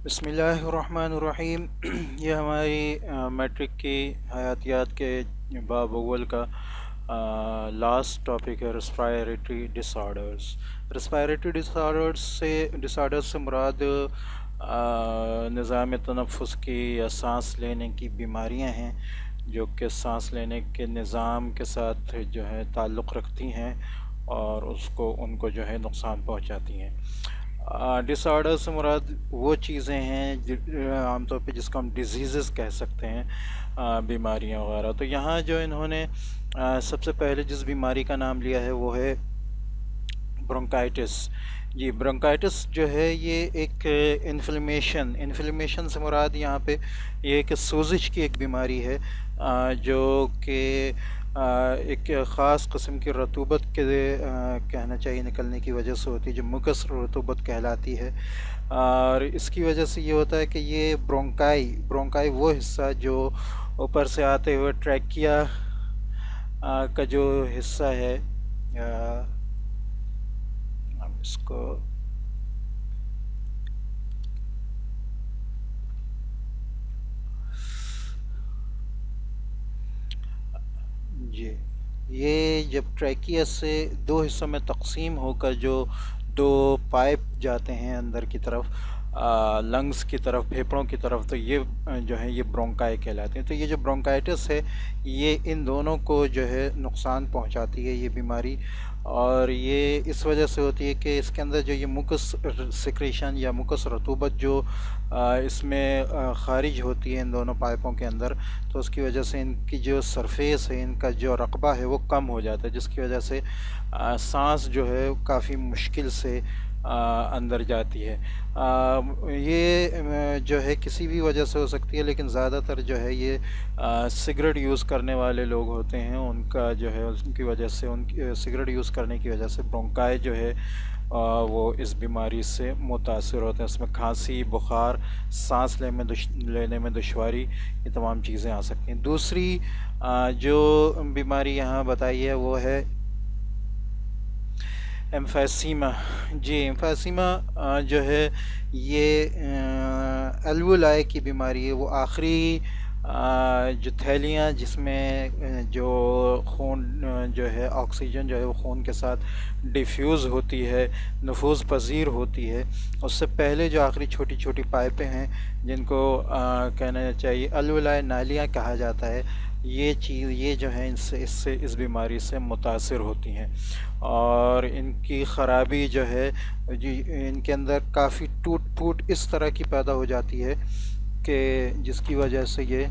بسم اللہ الرحمن الرحیم یہ ہماری میٹرک کی حیاتیات کے باب اول کا لاسٹ ٹاپک ہے ریسپائریٹری ڈس آرڈرس۔ ریسپائریٹری ڈس آرڈرس سے مراد نظام تنفس کی یا سانس لینے کی بیماریاں ہیں جو کہ سانس لینے کے نظام کے ساتھ جو ہے تعلق رکھتی ہیں اور ان کو جو ہے نقصان پہنچاتی ہیں۔ ڈس آرڈر سے مراد وہ چیزیں ہیں عام طور پہ جس کو ہم ڈیزیزز کہہ سکتے ہیں، بیماریاں وغیرہ۔ تو یہاں جو انہوں نے سب سے پہلے جس بیماری کا نام لیا ہے وہ ہے برونکائٹس۔ جی، برونکائٹس جو ہے یہ ایک انفلیمیشن سے مراد یہاں پہ یہ ایک سوزش کی ایک بیماری ہے جو کہ ایک خاص قسم کی رطوبت کے کہنا چاہیے نکلنے کی وجہ سے ہوتی ہے، جو مکس رطوبت کہلاتی ہے۔ اور اس کی وجہ سے یہ ہوتا ہے کہ یہ برونکائی وہ حصہ جو اوپر سے آتے ہوئے ٹریکیا کا جو حصہ ہے، ہم اس کو جی، یہ جب ٹریکیا سے دو حصوں میں تقسیم ہو کر جو دو پائپ جاتے ہیں اندر کی طرف، لنگز کی طرف، پھیپھڑوں کی طرف، تو یہ جو ہے یہ برونکائی کہلاتے ہیں۔ تو یہ جو برونکائٹس ہے یہ ان دونوں کو جو ہے نقصان پہنچاتی ہے یہ بیماری، اور یہ اس وجہ سے ہوتی ہے کہ اس کے اندر جو یہ مکس سیکریشن یا مکس رطوبت جو اس میں خارج ہوتی ہے ان دونوں پائپوں کے اندر، تو اس کی وجہ سے ان کی جو سرفیس ہے، ان کا جو رقبہ ہے وہ کم ہو جاتا ہے، جس کی وجہ سے سانس جو ہے کافی مشکل سے اندر جاتی ہے۔ یہ جو ہے کسی بھی وجہ سے ہو سکتی ہے، لیکن زیادہ تر جو ہے یہ سگریٹ یوز کرنے والے لوگ ہوتے ہیں، ان کا جو ہے ان کی وجہ سے سگریٹ یوز کرنے کی وجہ سے برونکائی جو ہے وہ اس بیماری سے متاثر ہوتے ہیں۔ اس میں کھانسی، بخار، سانس لینے میں دشواری، یہ تمام چیزیں آ سکتی ہیں۔ دوسری جو بیماری یہاں بتائی ہے وہ ہے ایمفیسیما۔ جی، ایمفیسیما جو ہے یہ الولائی کی بیماری ہے، وہ آخری جو تھیلیاں جس میں جو خون جو ہے آکسیجن جو ہے وہ خون کے ساتھ ڈیفیوز ہوتی ہے، نفوذ پذیر ہوتی ہے، اس سے پہلے جو آخری چھوٹی چھوٹی پائپیں ہیں جن کو کہنا چاہیے الولائی نالیاں کہا جاتا ہے، یہ جو ہے اس بیماری سے متاثر ہوتی ہیں، اور ان کی خرابی جو ہے جی ان کے اندر کافی ٹوٹ پھوٹ اس طرح کی پیدا ہو جاتی ہے کہ جس کی وجہ سے یہ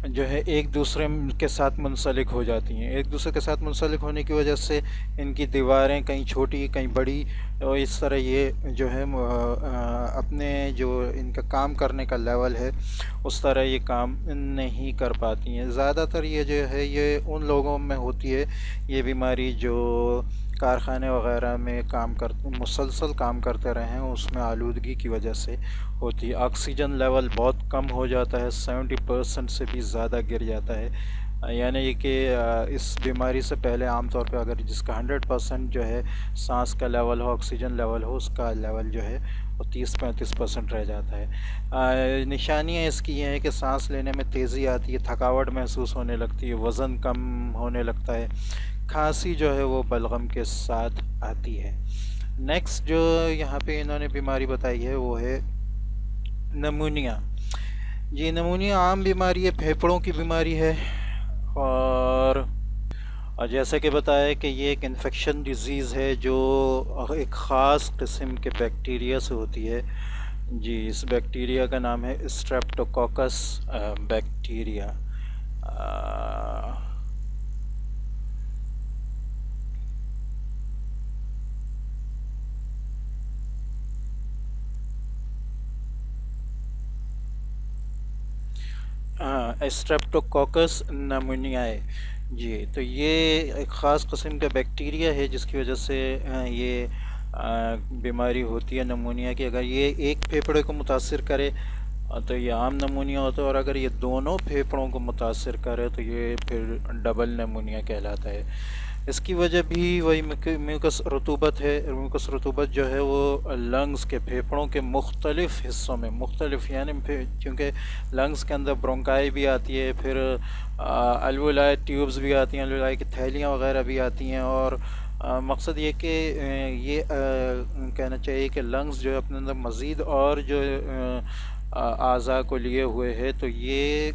جو ہے ایک دوسرے کے ساتھ منسلک ہو جاتی ہیں۔ ایک دوسرے کے ساتھ منسلک ہونے کی وجہ سے ان کی دیواریں کہیں چھوٹی کہیں بڑی، اور اس طرح یہ جو ہے اپنے جو ان کا کام کرنے کا لیول ہے اس طرح یہ کام نہیں کر پاتی ہیں۔ زیادہ تر یہ جو ہے یہ ان لوگوں میں ہوتی ہے یہ بیماری جو کارخانے وغیرہ میں مسلسل کام کرتے رہے ہیں، اس میں آلودگی کی وجہ سے ہوتی ہے۔ آکسیجن لیول بہت کم ہو جاتا ہے، 70% سے بھی زیادہ گر جاتا ہے، یعنی کہ اس بیماری سے پہلے عام طور پہ اگر جس کا 100% جو ہے سانس کا لیول ہو، آکسیجن لیول ہو، اس کا لیول جو ہے وہ 30-35% رہ جاتا ہے۔ نشانیاں اس کی یہ ہیں کہ سانس لینے میں تیزی آتی ہے، تھکاوٹ محسوس ہونے لگتی ہے، وزن کم ہونے لگتا ہے، کھانسی جو ہے وہ بلغم کے ساتھ آتی ہے۔ نیکسٹ جو یہاں پہ انہوں نے بیماری بتائی ہے وہ ہے نمونیا۔ جی، نمونیا عام بیماری ہے، پھیپھڑوں کی بیماری ہے، اور جیسا کہ بتایا کہ یہ ایک انفیکشن ڈیزیز ہے جو ایک خاص قسم کے بیکٹیریا سے ہوتی ہے۔ جی، اس بیکٹیریا کا نام ہے اسٹریپٹوکوکس بیکٹیریا۔ اسٹریپٹوکوکس نمونیائے۔ جی، تو یہ ایک خاص قسم کا بیکٹیریا ہے جس کی وجہ سے یہ بیماری ہوتی ہے نمونیا کی۔ اگر یہ ایک پھیپھڑے کو متاثر کرے تو یہ عام نمونیا ہوتا ہے، اور اگر یہ دونوں پھیپھڑوں کو متاثر کرے تو یہ پھر ڈبل نمونیا کہلاتا ہے۔ اس کی وجہ بھی وہی میوکس رطوبت ہے. میوکس رطوبت جو ہے وہ لنگز کے پھیپھڑوں کے مختلف حصوں میں مختلف، یعنی چونکہ لنگز کے اندر برونکائی بھی آتی ہے، پھر الویلائی ٹیوبز بھی آتی ہیں، الویلائی کی تھیلیاں وغیرہ بھی آتی ہیں، اور مقصد یہ کہ یہ کہنا چاہیے کہ لنگز جو ہے اپنے اندر مزید اور جو اعضاء کو لیے ہوئے ہے، تو یہ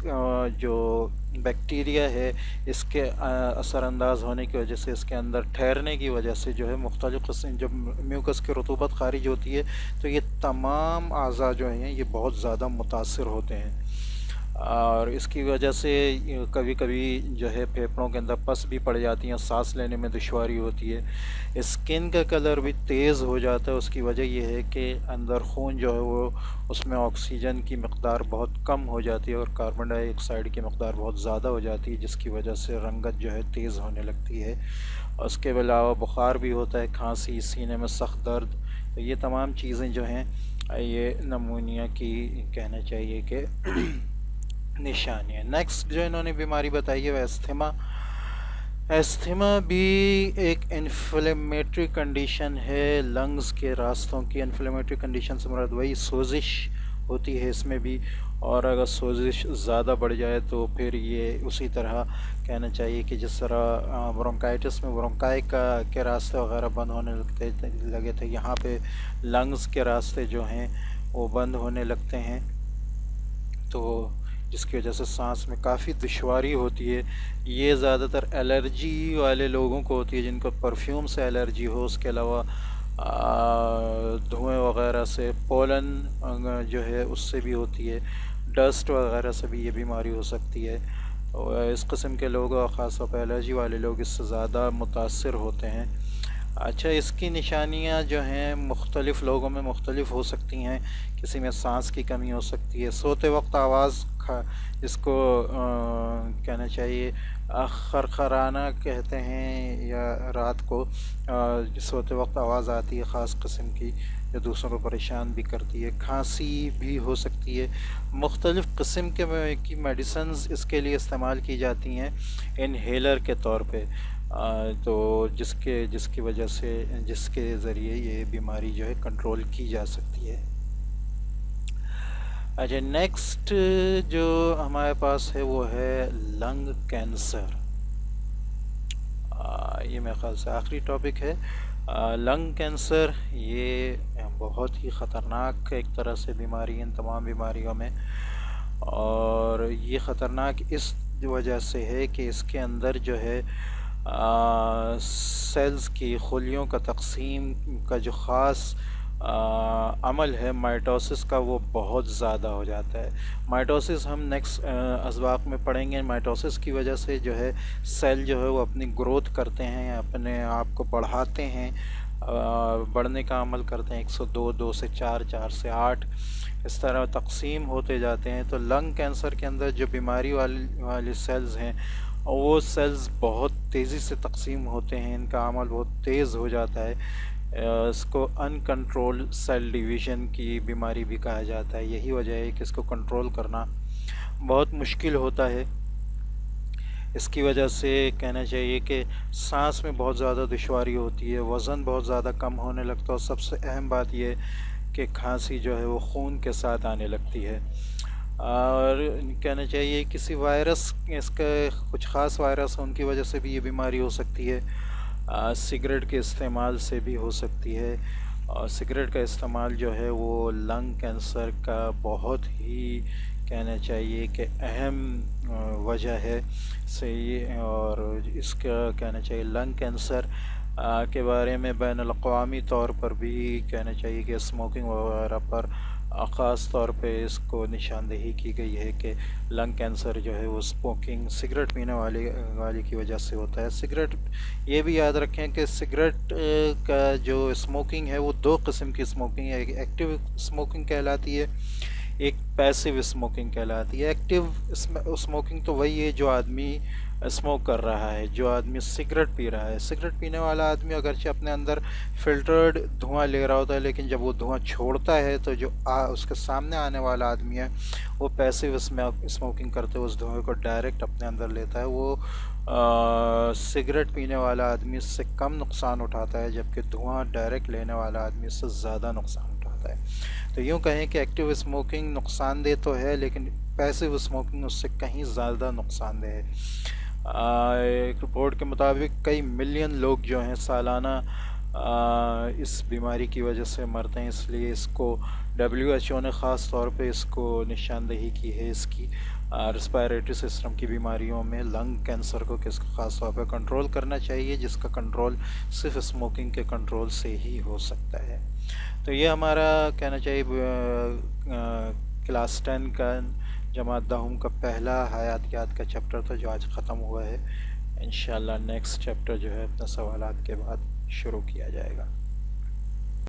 جو بیکٹیریا ہے اس کے اثر انداز ہونے کی وجہ سے، اس کے اندر ٹھہرنے کی وجہ سے جو ہے مختلف قسم جب میوکس کی رطوبت خارج ہوتی ہے تو یہ تمام اعضاء جو ہیں یہ بہت زیادہ متاثر ہوتے ہیں، اور اس کی وجہ سے کبھی کبھی جو ہے پھیپھڑوں کے اندر پس بھی پڑ جاتی ہیں، سانس لینے میں دشواری ہوتی ہے. اسکن کا کلر بھی تیز ہو جاتا ہے. اس کی وجہ یہ ہے کہ اندر خون جو ہے وہ اس میں آکسیجن کی مقدار بہت کم ہو جاتی ہے اور کاربن ڈائی آکسائڈ کی مقدار بہت زیادہ ہو جاتی ہے، جس کی وجہ سے رنگت جو ہے تیز ہونے لگتی ہے. اور اس کے علاوہ بخار بھی ہوتا ہے، کھانسی، سینے میں سخت درد. تو یہ تمام چیزیں جو ہیں یہ نمونیا کی کہنا چاہیے کہ نشانی ہے. نیکسٹ جو انہوں نے بیماری بتائی ہے وہ استھما. استھما بھی ایک انفلیمیٹری کنڈیشن ہے لنگز کے راستوں کی. انفلیمیٹری کنڈیشن سے مراد وہی سوزش ہوتی ہے اس میں بھی، اور اگر سوزش زیادہ بڑھ جائے تو پھر یہ اسی طرح کہنا چاہیے کہ جس طرح برونکائٹس میں برونکائی کے راستے وغیرہ بند ہونے لگے تھے، یہاں پہ لنگز کے راستے جو ہیں وہ بند ہونے لگتے ہیں، تو جس کی وجہ سے سانس میں کافی دشواری ہوتی ہے. یہ زیادہ تر الرجی والے لوگوں کو ہوتی ہے، جن کو پرفیوم سے الرجی ہو، اس کے علاوہ دھوئیں وغیرہ سے، پولن جو ہے اس سے بھی ہوتی ہے، ڈسٹ وغیرہ سے بھی یہ بیماری ہو سکتی ہے. اس قسم کے لوگ، خاص طور پہ الرجی والے لوگ اس سے زیادہ متاثر ہوتے ہیں. اچھا، اس کی نشانیاں جو ہیں مختلف لوگوں میں مختلف ہو سکتی ہیں. کسی میں سانس کی کمی ہو سکتی ہے، سوتے وقت آواز جس کو کہنا چاہیے خرخرانا کہتے ہیں، یا رات کو سوتے وقت آواز آتی ہے خاص قسم کی جو دوسروں کو پریشان بھی کرتی ہے. کھانسی بھی ہو سکتی ہے. مختلف قسم کی میڈیسنز اس کے لیے استعمال کی جاتی ہیں انہیلر کے طور پہ، تو جس کی وجہ سے جس کے ذریعے یہ بیماری جو ہے کنٹرول کی جا سکتی ہے. اچھا، نیکسٹ جو ہمارے پاس ہے وہ ہے لنگ کینسر. یہ میرے خیال سے آخری ٹاپک ہے. لنگ کینسر یہ بہت ہی خطرناک ایک طرح سے بیماری ہے ان تمام بیماریوں میں، اور یہ خطرناک اس وجہ سے ہے کہ اس کے اندر جو ہے سیلز کی خلیوں کا تقسیم کا جو خاص عمل ہے مائٹوسس کا، وہ بہت زیادہ ہو جاتا ہے. مائٹوسس ہم نیکسٹ اسباق میں پڑھیں گے. مائٹوسس کی وجہ سے جو ہے سیل جو ہے وہ اپنی گروتھ کرتے ہیں، اپنے آپ کو بڑھاتے ہیں، بڑھنے کا عمل کرتے ہیں. 102، 2 سے 4، 4 سے 8، اس طرح تقسیم ہوتے جاتے ہیں. تو لنگ کینسر کے اندر جو بیماری والی سیلز ہیں وہ سیلز بہت تیزی سے تقسیم ہوتے ہیں، ان کا عمل بہت تیز ہو جاتا ہے. اس کو ان کنٹرول سیل ڈویژن کی بیماری بھی کہا جاتا ہے. یہی وجہ ہے کہ اس کو کنٹرول کرنا بہت مشکل ہوتا ہے. اس کی وجہ سے کہنا چاہیے کہ سانس میں بہت زیادہ دشواری ہوتی ہے، وزن بہت زیادہ کم ہونے لگتا ہے، اور سب سے اہم بات یہ کہ کھانسی جو ہے وہ خون کے ساتھ آنے لگتی ہے. اور کہنا چاہیے کسی وائرس، اس کا کچھ خاص وائرس ان کی وجہ سے بھی یہ بیماری ہو سکتی ہے. سگریٹ کے استعمال سے بھی ہو سکتی ہے، اور سگریٹ کا استعمال جو ہے وہ لنگ کینسر کا بہت ہی کہنا چاہیے کہ اہم وجہ ہے صحیح. اور اس کا کہنا چاہیے لنگ کینسر کے بارے میں بین الاقوامی طور پر بھی کہنا چاہیے کہ اسموکنگ وغیرہ پر خاص طور پہ اس کو نشاندہی کی گئی ہے کہ لنگ کینسر جو ہے وہ اسموکنگ، سگریٹ پینے والی کی وجہ سے ہوتا ہے. سگریٹ، یہ بھی یاد رکھیں کہ سگریٹ کا جو اسموکنگ ہے وہ 2 قسم کی اسموکنگ ہے. ایک ایکٹیو اسموکنگ کہلاتی ہے، ایک پیسیو اسموکنگ کہلاتی ہے. ایکٹیو اسموکنگ تو وہی ہے جو آدمی اسموک کر رہا ہے، جو آدمی سگریٹ پی رہا ہے. سگریٹ پینے والا آدمی اگرچہ اپنے اندر فلٹرڈ دھواں لے رہا ہوتا ہے، لیکن جب وہ دھواں چھوڑتا ہے تو جو اس کے سامنے آنے والا آدمی ہے وہ پیسیو اسموکنگ کرتے ہوئے اس دھوئیں کو ڈائریکٹ اپنے اندر لیتا ہے. وہ سگریٹ پینے والا آدمی اس سے کم نقصان اٹھاتا ہے، جبکہ دھواں ڈائریکٹ لینے والا آدمی اس سے زیادہ نقصان اٹھاتا ہے۔ تو یوں کہیں کہ ایکٹیو اسموکنگ نقصان دہ تو ہے، لیکن پیسیو اسموکنگ اس سے کہیں زیادہ نقصان دہ ہے۔ ایک رپورٹ کے مطابق کئی ملین لوگ جو ہیں سالانہ اس بیماری کی وجہ سے مرتے ہیں، اس لیے اس کو WHO نے خاص طور پہ اس کو نشاندہی کی ہے، اس کی رسپائریٹری سسٹم کی بیماریوں میں لنگ کینسر کو کس خاص طور پہ کنٹرول کرنا چاہیے، جس کا کنٹرول صرف اسموکنگ کے کنٹرول سے ہی ہو سکتا ہے۔ تو یہ ہمارا کہنا چاہیے کلاس 10 کا جماعت دہم کا پہلا حیاتیات کا چیپٹر تھا، جو آج ختم ہوا ہے۔ انشاءاللہ نیکسٹ چیپٹر جو ہے اپنے سوالات کے بعد شروع کیا جائے گا۔